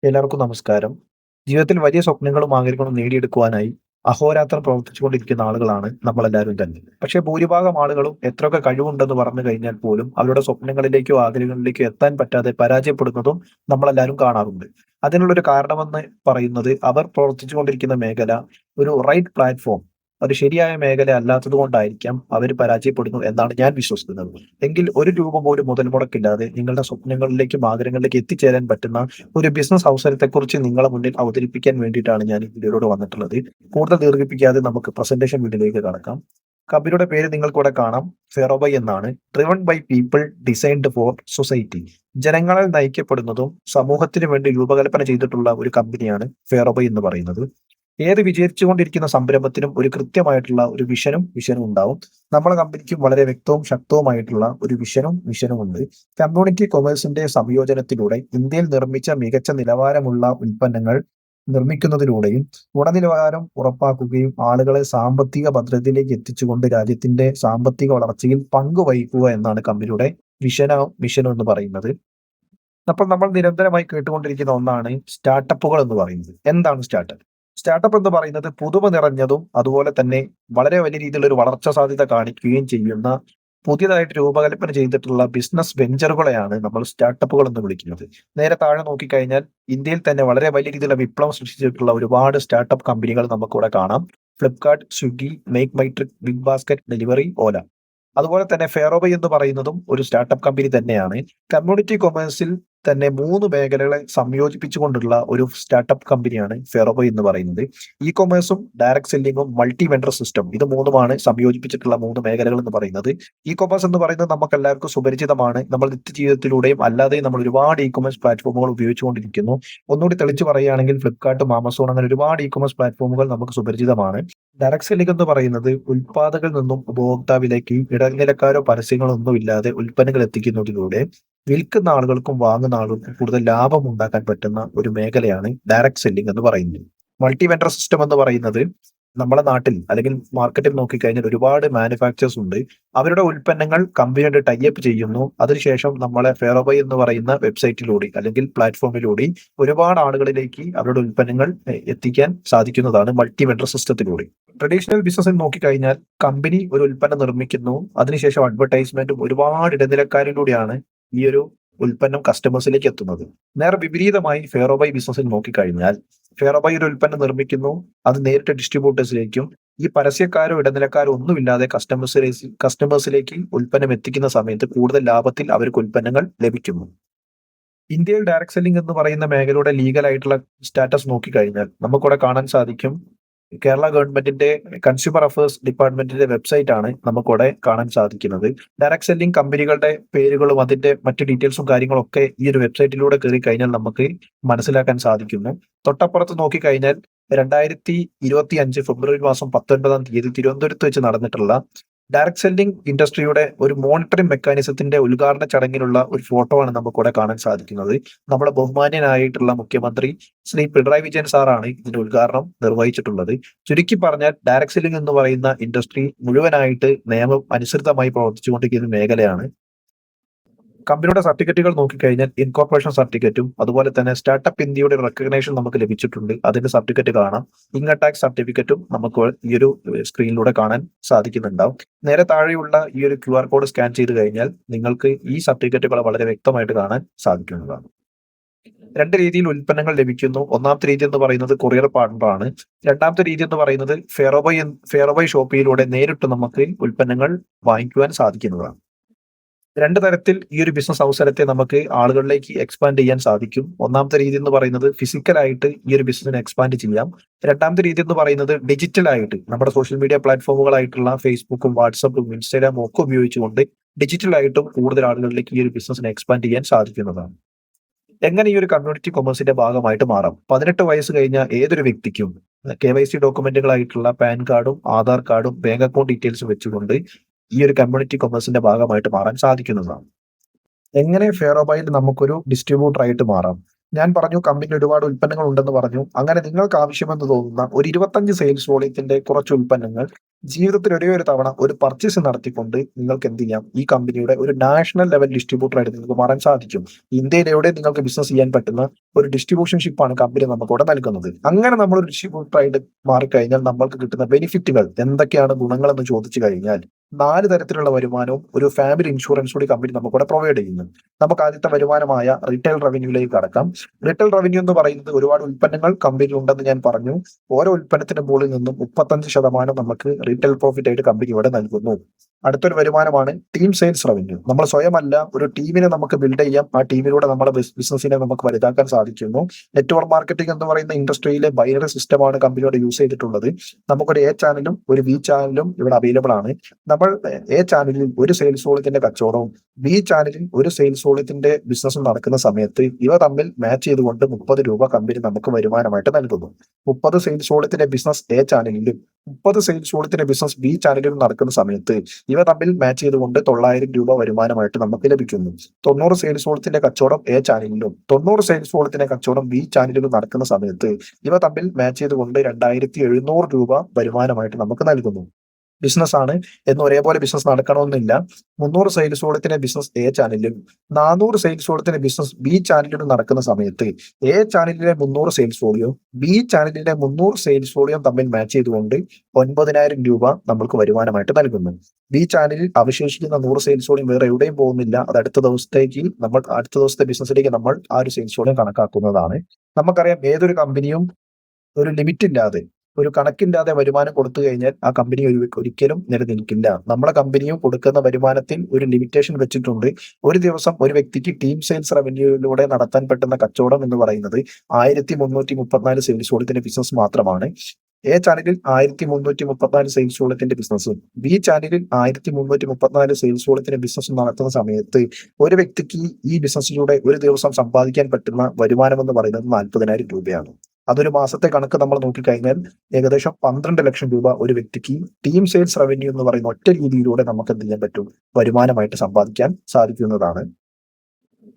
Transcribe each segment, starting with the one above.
എല്ലാവർക്കും നമസ്കാരം. ജീവിതത്തിൽ വലിയ സ്വപ്നങ്ങളും ആഗ്രഹങ്ങളും നേടിയെടുക്കുവാനായി അഹോരാത്രം പ്രവർത്തിച്ചുകൊണ്ടിരിക്കുന്ന ആളുകളാണ് നമ്മളെല്ലാവരും തന്നെ. പക്ഷേ ഭൂരിഭാഗം ആളുകളും എത്രയൊക്കെ കഴിവുണ്ടെന്ന് പറഞ്ഞു കഴിഞ്ഞാൽ പോലും അവരുടെ സ്വപ്നങ്ങളിലേക്കോ ആഗ്രഹങ്ങളിലേക്കോ എത്താൻ പറ്റാതെ പരാജയപ്പെടുന്നതും നമ്മളെല്ലാവരും കാണാറുണ്ട്. അതിനുള്ളൊരു കാരണമെന്ന് പറയുന്നത് അവർ പ്രവർത്തിച്ചുകൊണ്ടിരിക്കുന്ന മേഖല ഒരു റൈറ്റ് പ്ലാറ്റ്ഫോം, ഒരു ശരിയായ മേഖല അല്ലാത്തത് കൊണ്ടായിരിക്കാം അവർ പരാജയപ്പെടുന്നു എന്നാണ് ഞാൻ വിശ്വസിക്കുന്നത്. എങ്കിൽ ₹1 പോലും മുതൽ മുടക്കില്ലാതെ നിങ്ങളുടെ സ്വപ്നങ്ങളിലേക്കും ആഗ്രഹങ്ങളിലേക്കും എത്തിച്ചേരാൻ പറ്റുന്ന ഒരു ബിസിനസ് അവസരത്തെക്കുറിച്ച് നിങ്ങളെ മുന്നിൽ അവതരിപ്പിക്കാൻ വേണ്ടിയിട്ടാണ് ഞാൻ ഈ വീഡിയോയിലൂടെ വന്നിട്ടുള്ളത്. കൂടുതൽ ദീർഘിപ്പിക്കാതെ നമുക്ക് പ്രസന്റേഷൻ വീഡിയോയിലേക്ക് കടക്കാം. കമ്പനിയുടെ പേര് നിങ്ങൾക്കിവിടെ കാണാം. ഫെറോബൈ എന്നാണ്. Driven by people, designed for society. ജനങ്ങളാൽ നയിക്കപ്പെടുന്നതും സമൂഹത്തിന് വേണ്ടി രൂപകൽപ്പന ചെയ്തിട്ടുള്ള ഒരു കമ്പനിയാണ് ഫെറോബൈ എന്ന് പറയുന്നത്. ഏത് വിജയിച്ചുകൊണ്ടിരിക്കുന്ന സംരംഭത്തിനും ഒരു കൃത്യമായിട്ടുള്ള ഒരു വിഷനും ഉണ്ടാവും. നമ്മുടെ കമ്പനിക്കും വളരെ വ്യക്തവും ശക്തവുമായിട്ടുള്ള ഒരു വിഷനും ഉണ്ട്. കമ്മ്യൂണിറ്റി കൊമേഴ്സിന്റെ സംയോജനത്തിലൂടെ ഇന്ത്യയിൽ നിർമ്മിച്ച മികച്ച നിലവാരമുള്ള ഉൽപ്പന്നങ്ങൾ നിർമ്മിക്കുന്നതിലൂടെയും ഗുണനിലവാരം ഉറപ്പാക്കുകയും ആളുകളെ സാമ്പത്തിക ഭദ്രതയിലേക്ക് എത്തിച്ചുകൊണ്ട് രാജ്യത്തിന്റെ സാമ്പത്തിക വളർച്ചയിൽ പങ്കുവഹിക്കുക എന്നാണ് കമ്പനിയുടെ മിഷനും എന്ന് പറയുന്നത്. അപ്പോൾ നമ്മൾ നിരന്തരമായി കേട്ടുകൊണ്ടിരിക്കുന്ന ഒന്നാണ് സ്റ്റാർട്ടപ്പുകൾ എന്ന് പറയുന്നത്. എന്താണ് സ്റ്റാർട്ടപ്പ്? സ്റ്റാർട്ടപ്പ് എന്ന് പറയുന്നത് പുതുമ നിറഞ്ഞതും അതുപോലെ തന്നെ വളരെ വലിയ രീതിയിലുള്ള ഒരു വളർച്ചാ സാധ്യത കാണിക്കുകയും ചെയ്യുന്ന പുതിയതായിട്ട് രൂപകൽപ്പന ചെയ്തിട്ടുള്ള ബിസിനസ് വെഞ്ചറുകളെയാണ് നമ്മൾ സ്റ്റാർട്ടപ്പുകൾ എന്ന് വിളിക്കുന്നത്. നേരെ താഴെ നോക്കിക്കഴിഞ്ഞാൽ ഇന്ത്യയിൽ തന്നെ വളരെ വലിയ രീതിയിലുള്ള വിപ്ലവം സൃഷ്ടിച്ചിട്ടുള്ള ഒരുപാട് സ്റ്റാർട്ടപ്പ് കമ്പനികൾ നമുക്കിവിടെ കാണാം. Flipkart, Swiggy, make my trip, big basket, Delhivery, Ola. അതുപോലെ തന്നെ ഫെറോബൈ എന്ന് പറയുന്നതും ഒരു സ്റ്റാർട്ടപ്പ് കമ്പനി തന്നെയാണ്. കമ്മ്യൂണിറ്റി കൊമേഴ്സിൽ തന്നെ 3 മേഖലകളെ സംയോജിപ്പിച്ചുകൊണ്ടുള്ള ഒരു സ്റ്റാർട്ടപ്പ് കമ്പനിയാണ് ഫെറോബൈ എന്ന് പറയുന്നത്. ഇ കൊമേഴ്സും ഡയറക്ട് സെല്ലിങ്ങും മൾട്ടി വെണ്ടർ സിസ്റ്റം, ഇത് 3ഉമാണ് സംയോജിപ്പിച്ചിട്ടുള്ള 3 മേഖലകൾ എന്ന് പറയുന്നത്. ഇ കൊമേഴ്സ് എന്ന് പറയുന്നത് നമുക്ക് എല്ലാവർക്കും സുപരിചിതമാണ്. നമ്മൾ നിത്യജീവിതത്തിലൂടെയും അല്ലാതെയും നമ്മൾ ഒരുപാട് ഇ കൊമേഴ്സ് പ്ലാറ്റ്ഫോമുകൾ ഉപയോഗിച്ചുകൊണ്ടിരിക്കുന്നു. ഒന്നുകൂടി തെളിച്ചു പറയുകയാണെങ്കിൽ ഫ്ലിപ്കാർട്ടും ആമസോൺ അങ്ങനെ ഒരുപാട് ഇ കൊമേഴ്സ് പ്ലാറ്റ്ഫോമുകൾ നമുക്ക് സുപരിചിതമാണ്. ഡയറക്ട് സെല്ലിംഗ് എന്ന് പറയുന്നത് ഉൽപ്പാദകരിൽ നിന്നും ഉപഭോക്താവിലേക്ക് ഇടനിലക്കാരോ പരസ്യങ്ങളോ ഒന്നുമില്ലാതെ ഉൽപ്പന്നങ്ങൾ എത്തിക്കുന്നതിലൂടെ വിൽക്കുന്ന ആളുകൾക്കും വാങ്ങുന്ന ആളുകൾക്കും കൂടുതൽ ലാഭം ഉണ്ടാക്കാൻ പറ്റുന്ന ഒരു മേഖലയാണ് ഡയറക്ട് സെല്ലിംഗ് എന്ന് പറയുന്നത്. മൾട്ടി വെണ്ടർ സിസ്റ്റം എന്ന് പറയുന്നത് നമ്മുടെ നാട്ടിൽ അല്ലെങ്കിൽ മാർക്കറ്റിൽ നോക്കിക്കഴിഞ്ഞാൽ ഒരുപാട് മാനുഫാക്ചേഴ്സ് ഉണ്ട്. അവരുടെ ഉൽപ്പന്നങ്ങൾ കമ്പനിയുടെ ടൈപ്പ് ചെയ്യുന്നു. അതിനുശേഷം നമ്മളെ ഫെറോബൈ എന്ന് പറയുന്ന വെബ്സൈറ്റിലൂടെ അല്ലെങ്കിൽ പ്ലാറ്റ്ഫോമിലൂടെ ഒരുപാട് ആളുകളിലേക്ക് അവരുടെ ഉൽപ്പന്നങ്ങൾ എത്തിക്കാൻ സാധിക്കുന്നതാണ് മൾട്ടി വെണ്ടർ സിസ്റ്റത്തിലൂടെ. ട്രഡീഷണൽ ബിസിനസ്സിൽ നോക്കിക്കഴിഞ്ഞാൽ കമ്പനി ഒരു ഉൽപ്പന്നം നിർമ്മിക്കുന്നു. അതിനുശേഷം അഡ്വർടൈസ്മെന്റും ഒരുപാട് ഇടനിലക്കാരിലൂടെയാണ് ഈ ഒരു ഉൽപ്പന്നം കസ്റ്റമേഴ്സിലേക്ക് എത്തുന്നത്. നേരെ വിപരീതമായി ഫെറോബൈ ബിസിനസ്സിൽ നോക്കിക്കഴിഞ്ഞാൽ ഫെറോബൈ ഒരു ഉൽപ്പന്നം നിർമ്മിക്കുന്നു. അത് നേരിട്ട് ഡിസ്ട്രിബ്യൂട്ടേഴ്സിലേക്കും ഈ പരസ്യക്കാരോ ഇടനിലക്കാരോ ഒന്നുമില്ലാതെ കസ്റ്റമേഴ്സിലേക്ക് ഉൽപ്പന്നം എത്തിക്കുന്ന സമയത്ത് കൂടുതൽ ലാഭത്തിൽ അവർക്ക് ഉൽപ്പന്നങ്ങൾ ലഭിക്കുന്നു. ഇന്ത്യയിൽ ഡയറക്ട് സെല്ലിംഗ് എന്ന് പറയുന്ന മേഖലയുടെ ലീഗൽ ആയിട്ടുള്ള സ്റ്റാറ്റസ് നോക്കിക്കഴിഞ്ഞാൽ നമുക്കിവിടെ കാണാൻ സാധിക്കും. കേരള ഗവൺമെന്റിന്റെ കൺസ്യൂമർ അഫയേഴ്സ് ഡിപ്പാർട്ട്മെന്റിന്റെ വെബ്സൈറ്റ് ആണ് നമുക്കിവിടെ കാണാൻ സാധിക്കുന്നത്. ഡയറക്ട് സെല്ലിംഗ് കമ്പനികളുടെ പേരുകളും അതിന്റെ മറ്റു ഡീറ്റെയിൽസും കാര്യങ്ങളൊക്കെ ഈ ഒരു വെബ്സൈറ്റിലൂടെ കയറി കഴിഞ്ഞാൽ നമുക്ക് മനസ്സിലാക്കാൻ സാധിക്കുന്നു. തൊട്ടപ്പുറത്ത് നോക്കിക്കഴിഞ്ഞാൽ 2025 ഫെബ്രുവരി മാസം 19 തീയതി തിരുവനന്തപുരത്ത് വെച്ച് നടന്നിട്ടുള്ള ഡയറക്ട് സെല്ലിംഗ് ഇൻഡസ്ട്രിയുടെ ഒരു മോണിറ്ററിംഗ് മെക്കാനിസത്തിന്റെ ഉദ്ഘാടന ചടങ്ങിലുള്ള ഒരു ഫോട്ടോ ആണ് നമുക്കിവിടെ കാണാൻ സാധിക്കുന്നത്. നമ്മുടെ ബഹുമാന്യനായിട്ടുള്ള മുഖ്യമന്ത്രി ശ്രീ പിണറായി വിജയൻ സാറാണ് ഇതിന്റെ ഉദ്ഘാടനം നിർവഹിച്ചിട്ടുള്ളത്. ചുരുക്കി പറഞ്ഞാൽ ഡയറക്ട് സെല്ലിംഗ് എന്ന് പറയുന്ന ഇൻഡസ്ട്രി മുഴുവനായിട്ട് നിയമം അനുസൃതമായി പ്രവർത്തിച്ചുകൊണ്ടിരിക്കുന്ന മേഖലയാണ്. കമ്പനിയുടെ സർട്ടിഫിക്കറ്റുകൾ നോക്കിക്കഴിഞ്ഞാൽ ഇൻകോർപ്പറേഷൻ സർട്ടിഫിക്കറ്റും അതുപോലെ തന്നെ സ്റ്റാർട്ടപ്പ് ഇന്ത്യയുടെ റെക്കഗ്നേഷൻ നമുക്ക് ലഭിച്ചിട്ടുണ്ട്. അതിന്റെ സർട്ടിഫിക്കറ്റ് കാണാം. ഇൻകം ടാക്സ് സർട്ടിഫിക്കറ്റും നമുക്ക് ഈ ഒരു സ്ക്രീനിലൂടെ കാണാൻ സാധിക്കുന്നുണ്ടാവും. നേരെ താഴെയുള്ള ഈ ഒരു QR കോഡ് സ്കാൻ ചെയ്ത് കഴിഞ്ഞാൽ നിങ്ങൾക്ക് ഈ സർട്ടിഫിക്കറ്റുകൾ വളരെ വ്യക്തമായിട്ട് കാണാൻ സാധിക്കുന്നതാണ്. 2 രീതിയിൽ ഉൽപ്പന്നങ്ങൾ ലഭിക്കുന്നു. ഒന്നാമത്തെ രീതി എന്ന് പറയുന്നത് കൊറിയർ പാർട്ണറാണ്. രണ്ടാമത്തെ രീതി എന്ന് പറയുന്നത് ഫെറോബൈ ഷോപ്പിലൂടെ നേരിട്ട് നമുക്ക് ഉൽപ്പന്നങ്ങൾ വാങ്ങിക്കുവാൻ സാധിക്കുന്നതാണ്. 2 തരത്തിൽ ഈ ഒരു ബിസിനസ് അവസരത്തെ നമുക്ക് ആളുകളിലേക്ക് എക്സ്പാൻഡ് ചെയ്യാൻ സാധിക്കും. ഒന്നാമത്തെ രീതി എന്ന് പറയുന്നത് ഫിസിക്കലായിട്ട് ഈ ഒരു ബിസിനസിനെ എക്സ്പാൻഡ് ചെയ്യാം. രണ്ടാമത്തെ രീതി എന്ന് പറയുന്നത് ഡിജിറ്റലായിട്ട് നമ്മുടെ സോഷ്യൽ മീഡിയ പ്ലാറ്റ്ഫോമുകളായിട്ടുള്ള ഫേസ്ബുക്കും വാട്സപ്പും ഇൻസ്റ്റാഗ്രാമും ഒക്കെ ഉപയോഗിച്ചുകൊണ്ട് ഡിജിറ്റലായിട്ടും കൂടുതൽ ആളുകളിലേക്ക് ഈ ഒരു ബിസിനസിനെ എക്സ്പാൻഡ് ചെയ്യാൻ സാധിക്കുന്നതാണ്. എങ്ങനെ ഈ ഒരു കമ്മ്യൂണിറ്റി കൊമേഴ്സിന്റെ ഭാഗമായിട്ട് മാറാം? 18 വയസ്സ് കഴിഞ്ഞ ഏതൊരു വ്യക്തിക്കും KYC ഡോക്യുമെന്റുകളായിട്ടുള്ള പാൻ കാർഡും ആധാർ കാർഡും ബാങ്ക് അക്കൗണ്ട് ഡീറ്റെയിൽസും വെച്ചുകൊണ്ട് ഈ ഒരു കമ്മ്യൂണിറ്റി കൊമേഴ്സിന്റെ ഭാഗമായിട്ട് മാറാൻ സാധിക്കുന്നതാണ്. എങ്ങനെ ഫെറോബൈയിൽ നമുക്കൊരു ഡിസ്ട്രിബ്യൂട്ടർ ആയിട്ട് മാറാം? ഞാൻ പറഞ്ഞു കമ്പനിയിൽ ഒരുപാട് ഉൽപ്പന്നങ്ങൾ ഉണ്ടെന്ന് പറഞ്ഞു. അങ്ങനെ നിങ്ങൾക്ക് ആവശ്യമെന്ന് തോന്നുന്ന ഒരു 25 സെയിൽസ് വോളിയത്തിന്റെ കുറച്ച് ഉൽപ്പന്നങ്ങൾ ജീവിതത്തിൽ ഒരേ ഒരു തവണ ഒരു പർച്ചേസ് നടത്തിക്കൊണ്ട് നിങ്ങൾക്ക് എന്ത് ചെയ്യാം? ഈ കമ്പനിയുടെ ഒരു നാഷണൽ ലെവൽ ഡിസ്ട്രിബ്യൂട്ടർ ആയിട്ട് നിങ്ങൾക്ക് മാറാൻ സാധിക്കും. ഇന്ത്യയിൽ എവിടെയും നിങ്ങൾക്ക് ബിസിനസ് ചെയ്യാൻ പറ്റുന്ന ഒരു ഡിസ്ട്രിബ്യൂഷൻഷിപ്പാണ് കമ്പനി നമുക്കിവിടെ നൽകുന്നത്. അങ്ങനെ നമ്മളൊരു ഡിസ്ട്രിബ്യൂട്ടർ ആയിട്ട് മാറിക്കഴിഞ്ഞാൽ നമ്മൾക്ക് കിട്ടുന്ന ബെനിഫിറ്റുകൾ എന്തൊക്കെയാണ് ഗുണങ്ങളെന്ന് ചോദിച്ചു കഴിഞ്ഞാൽ 4 തരത്തിലുള്ള വരുമാനവും ഒരു ഫാമിലി ഇൻഷുറൻസ് കൂടി കമ്പനി നമുക്കിവിടെ പ്രൊവൈഡ് ചെയ്യുന്നു. നമുക്ക് ആദ്യത്തെ വരുമാനമായ റീട്ടെയിൽ റവന്യൂയിലേക്ക് കടക്കാം. റീട്ടെയിൽ റവന്യൂ എന്ന് പറയുന്നത് ഒരുപാട് ഉൽപ്പന്നങ്ങൾ കമ്പനിയിൽ ഉണ്ടെന്ന് ഞാൻ പറഞ്ഞു. ഓരോ ഉൽപ്പന്നത്തിന്റെ മുകളിൽ നിന്നും 35% നമുക്ക് റീട്ടെയിൽ പ്രോഫിറ്റ് ആയിട്ട് കമ്പനി ഇവിടെ നൽകുന്നു. അടുത്തൊരു വരുമാനമാണ് ടീം സെയിൽസ് റവന്യൂ. നമ്മൾ സ്വയമല്ല, ഒരു ടീമിനെ നമുക്ക് ബിൽഡ് ചെയ്യാം. ആ ടീമിലൂടെ നമ്മുടെ ബിസിനസിനെ നമുക്ക് വലുതാക്കാൻ സാധിക്കുന്നു. നെറ്റ്വർക്ക് മാർക്കറ്റിംഗ് എന്ന് പറയുന്ന ഇൻഡസ്ട്രിയിലെ ബൈനറി സിസ്റ്റമാണ് കമ്പനിയോട് യൂസ് ചെയ്തിട്ടുള്ളത്. നമുക്കൊരു എ ചാനലും ഒരു ബി ചാനലും ഇവിടെ അവൈലബിൾ ആണ്. നമ്മൾ എ ചാനലിൽ ഒരു സെയിൽസ് വോളിയത്തിന്റെ കച്ചവടവും ബി ചാനലിൽ ഒരു സെയിൽസ് വോളിയത്തിന്റെ ബിസിനസ്സും നടക്കുന്ന സമയത്ത് ഇവ തമ്മിൽ മാച്ച് ചെയ്തുകൊണ്ട് 30 രൂപ കമ്പനി നമുക്ക് വരുമാനമായിട്ട് നൽകുന്നു. 30 സെയിൽസ് വോളിയത്തിന്റെ ബിസിനസ് എ ചാനലിലും 30 സെയിൽസ് വോളിയത്തിന്റെ ബിസിനസ് ബി ചാനലിലും നടക്കുന്ന സമയത്ത് ഇവ തമ്മിൽ മാച്ച് ചെയ്തുകൊണ്ട് 900 രൂപ വരുമാനമായിട്ട് നമുക്ക് ലഭിക്കുന്നു. 90 സെയിൽസ് വോളിയത്തിന്റെ കച്ചവടം എ ചാനലിലും 90 സെയിൽസ് വോളിയത്തിന്റെ കച്ചവടം ബി ചാനലിലും നടക്കുന്ന സമയത്ത് ഇവ തമ്മിൽ മാച്ച് ചെയ്തുകൊണ്ട് 2700 രൂപ വരുമാനമായിട്ട് നമുക്ക് നൽകുന്നു. ബിസിനസ് ആണ് എന്ന് ഒരേപോലെ ബിസിനസ് നടക്കണമെന്നില്ല. 300 സെയിൽസ് വോളിയത്തിന്റെ ബിസിനസ് എ ചാനലിലും 400 സെയിൽസ് വോളിയത്തിന്റെ ബിസിനസ് ബി ചാനലിലും നടക്കുന്ന സമയത്ത് എ ചാനലിലെ 300 സെയിൽസ് വോളിയം ബി ചാനലിലെ 300 സെയിൽസ് വോളിയം തമ്മിൽ മാച്ച് ചെയ്തുകൊണ്ട് 9000 രൂപ നമ്മൾക്ക് വരുമാനമായിട്ട് നൽകുന്നു. ബി ചാനലിൽ അവശേഷിക്കുന്ന 100 സെയിൽസ് വോളിയം വേറെ എവിടെയും പോകുന്നില്ല. അത് അടുത്ത ദിവസത്തെ ബിസിനസ്സിലേക്ക് നമ്മൾ ആ ഒരു സെയിൽസ് വോളിയം കണക്കാക്കുന്നതാണ്. നമുക്കറിയാം, ഏതൊരു കമ്പനിയും ഒരു ലിമിറ്റ് ഇല്ലാതെ, ഒരു കണക്കില്ലാതെ വരുമാനം കൊടുത്തു കഴിഞ്ഞാൽ ആ കമ്പനി ഒരിക്കലും നിലനിൽക്കില്ല. നമ്മുടെ കമ്പനിയും കൊടുക്കുന്ന വരുമാനത്തിൽ ഒരു ലിമിറ്റേഷൻ വെച്ചിട്ടുണ്ട്. ഒരു ദിവസം ഒരു വ്യക്തിക്ക് ടീം സെയിൽസ് റവന്യൂയിലൂടെ നടത്താൻ പറ്റുന്ന കച്ചവടം എന്ന് പറയുന്നത് 1334 സെയിൽസ് വോളിയത്തിന്റെ ബിസിനസ് മാത്രമാണ്. എ ചാനലിൽ 1334 സെയിൽസ് വോളിയത്തിന്റെ ബിസിനസ്സും ബി ചാനലിൽ 1334 സെയിൽസ് വോളിയത്തിന്റെ ബിസിനസ്സും നടത്തുന്ന സമയത്ത് ഒരു വ്യക്തിക്ക് ഈ ബിസിനസ്സിലൂടെ ഒരു ദിവസം സമ്പാദിക്കാൻ പറ്റുന്ന വരുമാനം എന്ന് പറയുന്നത് 40,000 രൂപയാണ്. അതൊരു മാസത്തെ കണക്ക് നമ്മൾ നോക്കിക്കഴിഞ്ഞാൽ ഏകദേശം 12 ലക്ഷം രൂപ ഒരു വ്യക്തിക്ക് ടീം സെയിൽസ് റവന്യൂ എന്ന് പറയുന്ന ഒറ്റ രീതിയിലൂടെ നമുക്ക് എന്ത് ചെയ്യാൻ പറ്റും? വരുമാനമായിട്ട് സമ്പാദിക്കാൻ സാധിക്കുന്നതാണ്.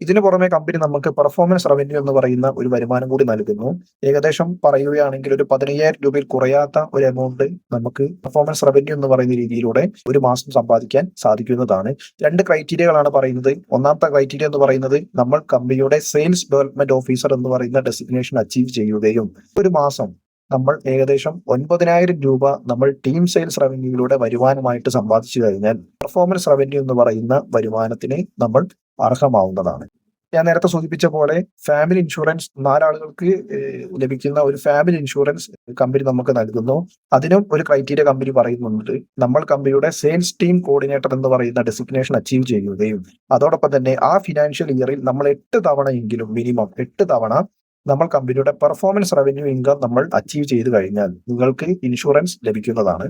ഇതിനു പുറമെ കമ്പനി നമുക്ക് പെർഫോമൻസ് റവന്യൂ എന്ന് പറയുന്ന ഒരു വരുമാനം കൂടി നൽകുന്നു. ഏകദേശം പറയുകയാണെങ്കിൽ ഒരു 15,000 രൂപയിൽ കുറയാത്ത ഒരു എമൗണ്ട് നമുക്ക് പെർഫോമൻസ് റവന്യൂ എന്ന് പറയുന്ന രീതിയിലൂടെ ഒരു മാസം സമ്പാദിക്കാൻ സാധിക്കുന്നതാണ്. 2 ക്രൈറ്റീരിയകളാണ് പറയുന്നത്. ഒന്നാമത്തെ ക്രൈറ്റീരിയ എന്ന് പറയുന്നത് നമ്മൾ കമ്പനിയുടെ സെയിൽസ് ഡെവലപ്മെന്റ് ഓഫീസർ എന്ന് പറയുന്ന ഡെസിഗ്നേഷൻ അച്ചീവ് ചെയ്യുകയും ഒരു മാസം നമ്മൾ ഏകദേശം 9,000 രൂപ നമ്മൾ ടീം സെയിൽസ് റവന്യൂയിലൂടെ വരുമാനമായിട്ട് സമ്പാദിച്ചു കഴിഞ്ഞാൽ പെർഫോമൻസ് റവന്യൂ എന്ന് പറയുന്ന വരുമാനത്തിന് നമ്മൾ അർഹമാവുന്നതാണ്. ഞാൻ നേരത്തെ സൂചിപ്പിച്ച പോലെ ഫാമിലി ഇൻഷുറൻസ് 4 ആളുകൾക്ക് ലഭിക്കുന്ന ഒരു ഫാമിലി ഇൻഷുറൻസ് കമ്പനി നമുക്ക് നൽകുന്നു. അതിനും ഒരു ക്രൈറ്റീരിയ കമ്പനി പറയുന്നുണ്ട്. നമ്മൾ കമ്പനിയുടെ സെയിൽസ് ടീം കോർഡിനേറ്റർ എന്ന് പറയുന്ന ഡെസിഗ്നേഷൻ അച്ചീവ് ചെയ്യുകയും അതോടൊപ്പം തന്നെ ആ ഫിനാൻഷ്യൽ ഇയറിൽ നമ്മൾ 8 തവണയെങ്കിലും മിനിമം 8 തവണ നമ്മൾ കമ്പനിയുടെ പെർഫോമൻസ് റവന്യൂ ഇൻകം നമ്മൾ അച്ചീവ് ചെയ്ത് കഴിഞ്ഞാൽ നിങ്ങൾക്ക് ഇൻഷുറൻസ് ലഭിക്കുന്നതാണ്.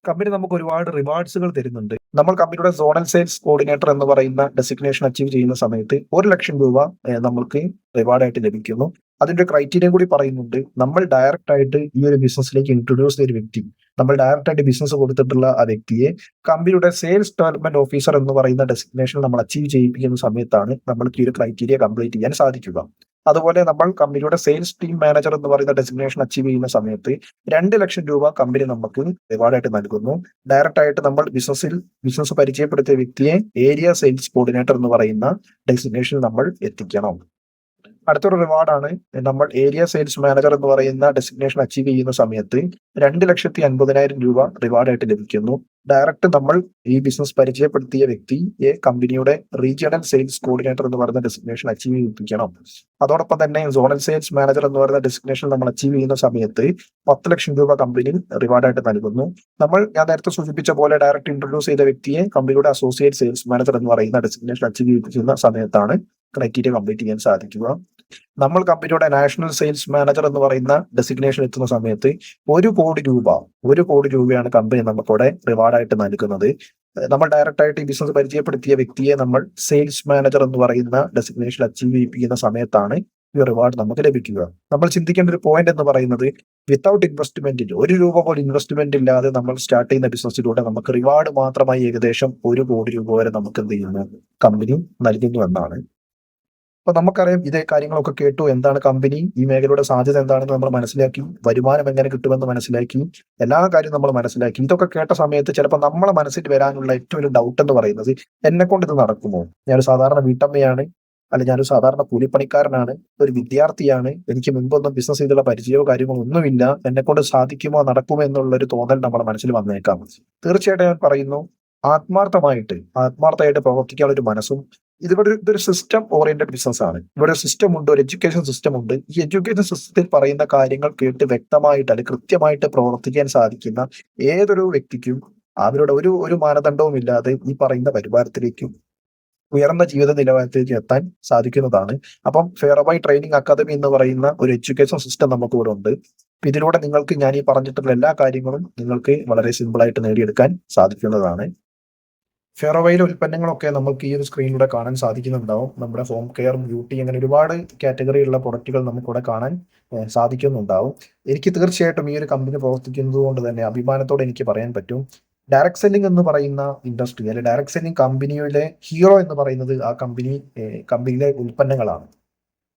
കമ്പനി നമുക്ക് ഒരുപാട് റിവാർഡ്സുകൾ തരുന്നുണ്ട്. നമ്മൾ കമ്പനിയുടെ സോണൽ സെയിൽസ് കോർഡിനേറ്റർ എന്ന് പറയുന്ന ഡെസിഗ്നേഷൻ അച്ചീവ് ചെയ്യുന്ന സമയത്ത് 1 ലക്ഷം രൂപ നമ്മൾക്ക് റിവാർഡായിട്ട് ലഭിക്കുന്നു. അതിന്റെ ക്രൈറ്റീരിയ കൂടി പറയുന്നുണ്ട്. നമ്മൾ ഡയറക്റ്റ് ആയിട്ട് ഈ ഒരു ബിസിനസ്സിലേക്ക് ഇൻട്രൊഡ്യൂസ് ചെയ്ത ഒരു വ്യക്തി, നമ്മൾ ഡയറക്റ്റ് ആയിട്ട് ബിസിനസ് കൊടുത്തിട്ടുള്ള ആ വ്യക്തിയെ കമ്പനിയുടെ സെയിൽസ് ഡെവലപ്മെന്റ് ഓഫീസർ എന്ന് പറയുന്ന ഡെസിഗ്നേഷൻ നമ്മൾ അച്ചീവ് ചെയ്യിപ്പിക്കുന്ന സമയത്താണ് നമ്മൾക്ക് ഈ ഒരു ക്രൈറ്റീരിയ കംപ്ലീറ്റ് ചെയ്യാൻ സാധിക്കുക. അതുപോലെ നമ്മൾ കമ്പനിയുടെ സെയിൽസ് ടീം മാനേജർ എന്ന് പറയുന്ന ഡെസിഗ്നേഷൻ അച്ചീവ് ചെയ്യുന്ന സമയത്ത് 2 ലക്ഷം രൂപ കമ്പനി നമുക്ക് റിവാർഡായിട്ട് നൽകുന്നു. ഡയറക്റ്റ് ആയിട്ട് നമ്മൾ ബിസിനസ് പരിചയപ്പെടുത്തിയ വ്യക്തിയെ ഏരിയ സെയിൽസ് കോർഡിനേറ്റർ എന്ന് പറയുന്ന ഡെസിഗ്നേഷനിൽ നമ്മൾ എത്തിക്കണം. അടുത്തൊരു റിവാർഡാണ്, നമ്മൾ ഏരിയ സെയിൽസ് മാനേജർ എന്ന് പറയുന്ന ഡെസിഗ്നേഷൻ അച്ചീവ് ചെയ്യുന്ന സമയത്ത് 2,50,000 രൂപ റിവാർഡായിട്ട് ലഭിക്കുന്നു. ഡയറക്റ്റ് നമ്മൾ ഈ ബിസിനസ് പരിചയപ്പെടുത്തിയ വ്യക്തിയെ കമ്പനിയുടെ റീജിയണൽ സെയിൽസ് കോർഡിനേറ്റർ എന്ന് പറയുന്ന ഡെസിഗ്നേഷൻ അച്ചീവ് ചെയ്യിപ്പിക്കണം. അതോടൊപ്പം തന്നെ സോണൽ സെയിൽസ് മാനേജർ എന്ന് പറയുന്ന ഡെസിഗ്നേഷൻ നമ്മൾ അച്ചീവ് ചെയ്യുന്ന സമയത്ത് 10 ലക്ഷം രൂപ കമ്പനി റിവാർഡായിട്ട് നൽകുന്നു. ഞാൻ നേരത്തെ സൂചിപ്പിച്ച പോലെ ഡയറക്റ്റ് ഇൻട്രൊഡ്യൂസ് ചെയ്ത വ്യക്തിയെ കമ്പനിയുടെ അസോസിയേറ്റ് സെയിൽസ് മാനേജർ എന്ന് പറയുന്ന ഡെസിഗ്നേഷൻ അച്ചീവ് ചെയ്യിപ്പിക്കുന്ന സമയത്താണ് ക്രൈറ്റീരിയ കംപ്ലീറ്റ് ചെയ്യാൻ സാധിക്കുക. നമ്മൾ കമ്പനിയുടെ നാഷണൽ സെയിൽസ് മാനേജർ എന്ന് പറയുന്ന ഡെസിഗ്നേഷൻ എത്തുന്ന സമയത്ത് 1 കോടി രൂപയാണ് കമ്പനി നമുക്കിവിടെ റിവാർഡായിട്ട് നൽകുന്നത്. നമ്മൾ ഡയറക്റ്റ് ആയിട്ട് ഈ ബിസിനസ് പരിചയപ്പെടുത്തിയ വ്യക്തിയെ നമ്മൾ സെയിൽസ് മാനേജർ എന്ന് പറയുന്ന ഡെസിഗ്നേഷൻ അച്ചീവ് ചെയ്യിപ്പിക്കുന്ന സമയത്താണ് ഈ റിവാർഡ് നമുക്ക് ലഭിക്കുക. നമ്മൾ ചിന്തിക്കേണ്ട ഒരു പോയിന്റ് എന്ന് പറയുന്നത്, വിത്തൗട്ട് ഇൻവെസ്റ്റ്മെന്റിൽ 1 രൂപ പോലും ഇൻവെസ്റ്റ്മെന്റ് ഇല്ലാതെ നമ്മൾ സ്റ്റാർട്ട് ചെയ്യുന്ന ബിസിനസ്സിലൂടെ നമുക്ക് റിവാർഡ് മാത്രമായി ഏകദേശം 1 കോടി രൂപ വരെ നമുക്ക് എന്ത് ചെയ്യുന്നു, കമ്പനി നൽകുന്നു എന്നാണ്. അപ്പൊ നമുക്കറിയാം ഇതേ കാര്യങ്ങളൊക്കെ കേട്ടു. എന്താണ് കമ്പനി, ഈ മേഖലയുടെ സാധ്യത എന്താണെന്ന് നമ്മൾ മനസ്സിലാക്കി, വരുമാനം എങ്ങനെ കിട്ടുമെന്ന് മനസ്സിലാക്കി, എല്ലാ കാര്യവും നമ്മൾ മനസ്സിലാക്കി. ഇതൊക്കെ കേട്ട സമയത്ത് ചിലപ്പോൾ നമ്മളെ മനസ്സിൽ വരാനുള്ള ഏറ്റവും വലിയ ഡൗട്ട് എന്ന് പറയുന്നത്, എന്നെ കൊണ്ട് ഇത് നടക്കുമോ? ഞാനൊരു സാധാരണ വീട്ടമ്മയാണ്, അല്ല ഞാനൊരു സാധാരണ കൂലിപ്പണിക്കാരനാണ്, ഒരു വിദ്യാർത്ഥിയാണ്, എനിക്ക് മുൻപൊന്നും ബിസിനസ് ചെയ്തുള്ള പരിചയമോ കാര്യങ്ങളോ ഒന്നുമില്ല, എന്നെ കൊണ്ട് സാധിക്കുമോ നടക്കുമോ എന്നുള്ള ഒരു തോന്നൽ നമ്മുടെ മനസ്സിൽ വന്നേക്കാം. തീർച്ചയായിട്ടും ഞാൻ പറയുന്നു, ആത്മാർത്ഥമായിട്ട് പ്രവർത്തിക്കാനുള്ള ഒരു മനസ്സും, ഇതൊരു സിസ്റ്റം ഓറിയന്റഡ് ബിസിനസ് ആണ്. ഇവിടെ ഒരു സിസ്റ്റം ഉണ്ട്, ഒരു എഡ്യൂക്കേഷൻ സിസ്റ്റം ഉണ്ട്. ഈ എഡ്യൂക്കേഷൻ സിസ്റ്റത്തിൽ പറയുന്ന കാര്യങ്ങൾ കേട്ട് വ്യക്തമായിട്ട് അല്ലെങ്കിൽ കൃത്യമായിട്ട് പ്രവർത്തിക്കാൻ സാധിക്കുന്ന ഏതൊരു വ്യക്തിക്കും അവരുടെ ഒരു ഒരു മാനദണ്ഡവും ഇല്ലാതെ ഈ പറയുന്ന വരുമാനത്തിലേക്കും ഉയർന്ന ജീവിത നിലവാരത്തിലേക്ക് എത്താൻ സാധിക്കുന്നതാണ്. അപ്പം ഫെയർബൈ ട്രെയിനിങ് അക്കാദമി എന്ന് പറയുന്ന ഒരു എഡ്യൂക്കേഷൻ സിസ്റ്റം നമുക്ക് ഇവിടെ ഉണ്ട്. അപ്പൊ ഇതിലൂടെ നിങ്ങൾക്ക് ഞാൻ ഈ പറഞ്ഞിട്ടുള്ള എല്ലാ കാര്യങ്ങളും നിങ്ങൾക്ക് വളരെ സിമ്പിൾ ആയിട്ട് നേടിയെടുക്കാൻ സാധിക്കുന്നതാണ്. ഫെയർവെയിലെ ഉൽപ്പന്നങ്ങളൊക്കെ നമുക്ക് ഈ ഒരു സ്ക്രീനിലൂടെ കാണാൻ സാധിക്കുന്നുണ്ടാവും. നമ്മുടെ ഹോം കെയർ, ബ്യൂട്ടി, അങ്ങനെ ഒരുപാട് കാറ്റഗറിയുള്ള പ്രൊഡക്റ്റുകൾ നമുക്കിവിടെ കാണാൻ സാധിക്കുന്നുണ്ടാവും. എനിക്ക് തീർച്ചയായിട്ടും ഈ ഒരു കമ്പനി പ്രവർത്തിക്കുന്നത് കൊണ്ട് തന്നെ അഭിമാനത്തോടെ എനിക്ക് പറയാൻ പറ്റും, ഡയറക്ട് സെല്ലിംഗ് എന്ന് പറയുന്ന ഇൻഡസ്ട്രി, അല്ലെങ്കിൽ ഡയറക്ട് സെല്ലിംഗ് കമ്പനിയിലെ ഹീറോ എന്ന് പറയുന്നത് ആ കമ്പനിയിലെ ഉൽപ്പന്നങ്ങളാണ്.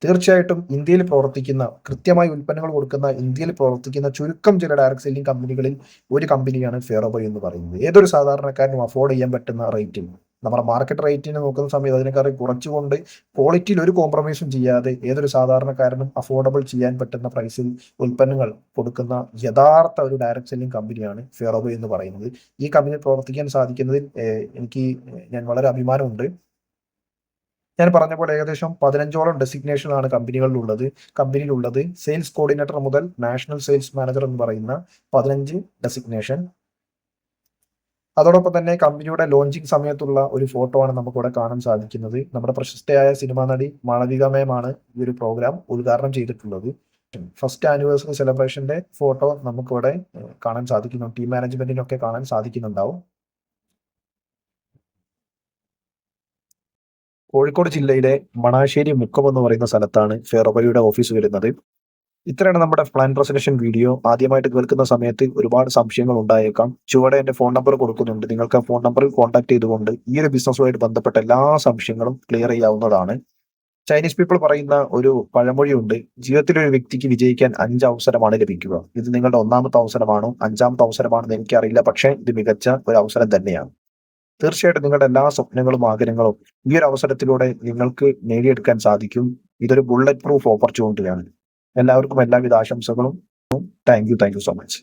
തീർച്ചയായിട്ടും ഇന്ത്യയിൽ പ്രവർത്തിക്കുന്ന, കൃത്യമായി ഉൽപ്പന്നങ്ങൾ കൊടുക്കുന്ന, ഇന്ത്യയിൽ പ്രവർത്തിക്കുന്ന ചുരുക്കം ചില ഡയറക്ട് സെല്ലിംഗ് കമ്പനികളിൽ ഒരു കമ്പനിയാണ് ഫെയർബൈ എന്ന് പറയുന്നത്. ഏതൊരു സാധാരണക്കാരനും അഫോർഡ് ചെയ്യാൻ പറ്റുന്ന റേറ്റിൽ, നമ്മുടെ മാർക്കറ്റ് റേറ്റിന് നോക്കുന്ന സമയത്ത് അതിനേക്കാൾ കുറച്ചുകൊണ്ട് ക്വാളിറ്റിയിൽ ഒരു കോംപ്രമൈസും ചെയ്യാതെ ഏതൊരു സാധാരണക്കാരനും അഫോർഡബിൾ ചെയ്യാൻ പറ്റുന്ന പ്രൈസിൽ ഉൽപ്പന്നങ്ങൾ കൊടുക്കുന്ന യഥാർത്ഥ ഒരു ഡയറക്ട് സെല്ലിംഗ് കമ്പനിയാണ് ഫെയർബൈ എന്ന് പറയുന്നത്. ഈ കമ്പനിയിൽ പ്രവർത്തിക്കാൻ സാധിക്കുന്നതിൽ ഞാൻ വളരെ അഭിമാനമുണ്ട്. ഞാൻ പറഞ്ഞ പോലെ ഏകദേശം 15ഓളം ഡെസിഗ്നേഷനാണ് കമ്പനിയിലുള്ളത്. സെയിൽസ് കോർഡിനേറ്റർ മുതൽ നാഷണൽ സെയിൽസ് മാനേജർ എന്ന് പറയുന്ന 15 ഡെസിഗ്നേഷൻ. അതോടൊപ്പം തന്നെ കമ്പനിയുടെ ലോഞ്ചിങ് സമയത്തുള്ള ഒരു ഫോട്ടോ ആണ് നമുക്കിവിടെ കാണാൻ സാധിക്കുന്നത്. നമ്മുടെ പ്രശസ്തയായ സിനിമാ നടി മാളവിക മേമാണ് ഈ ഒരു പ്രോഗ്രാം ഉദ്ഘാടനം ചെയ്തിട്ടുള്ളത്. ഫസ്റ്റ് ആനിവേഴ്സറി സെലിബ്രേഷന്റെ ഫോട്ടോ നമുക്കിവിടെ കാണാൻ സാധിക്കുന്നു. ടീം മാനേജ്മെന്റിനൊക്കെ കാണാൻ സാധിക്കുന്നുണ്ടാവും. കോഴിക്കോട് ജില്ലയിലെ മണാശ്ശേരി മുക്കം എന്ന് പറയുന്ന സ്ഥലത്താണ് ഫെയർബൈയുടെ ഓഫീസ് വരുന്നത്. ഇത്രയാണ് നമ്മുടെ പ്ലാൻ പ്രസന്റേഷൻ വീഡിയോ. ആദ്യമായിട്ട് കേൾക്കുന്ന സമയത്ത് ഒരുപാട് സംശയങ്ങൾ ഉണ്ടായേക്കാം. ചുവടെ എന്റെ ഫോൺ നമ്പർ കൊടുക്കുന്നുണ്ട്. നിങ്ങൾക്ക് ആ ഫോൺ നമ്പറിൽ കോൺടാക്ട് ചെയ്തുകൊണ്ട് ഈ ഒരു ബിസിനസ്സുമായിട്ട് ബന്ധപ്പെട്ട എല്ലാ സംശയങ്ങളും ക്ലിയർ ചെയ്യാവുന്നതാണ്. ചൈനീസ് പീപ്പിൾ പറയുന്ന ഒരു പഴമൊഴിയുണ്ട്, ജീവിതത്തിൽ ഒരു വ്യക്തിക്ക് വിജയിക്കാൻ 5 അവസരമാണ് ലഭിക്കുക. ഇത് നിങ്ങളുടെ ഒന്നാമത്തെ അവസരമാണോ 5ാമത്തെ അവസരമാണെന്ന് എനിക്കറിയില്ല, പക്ഷേ ഇത് മികച്ച ഒരു അവസരം തന്നെയാണ്. തീർച്ചയായിട്ടും നിങ്ങളുടെ എല്ലാ സ്വപ്നങ്ങളും ആഗ്രഹങ്ങളും ഈ ഒരു അവസരത്തിലൂടെ നിങ്ങൾക്ക് നേടിയെടുക്കാൻ സാധിക്കും. ഇതൊരു ബുള്ളറ്റ് പ്രൂഫ് ഓപ്പർച്യൂണിറ്റിയാണ്. എല്ലാവർക്കും എല്ലാവിധ ആശംസകളും. Thank you so much.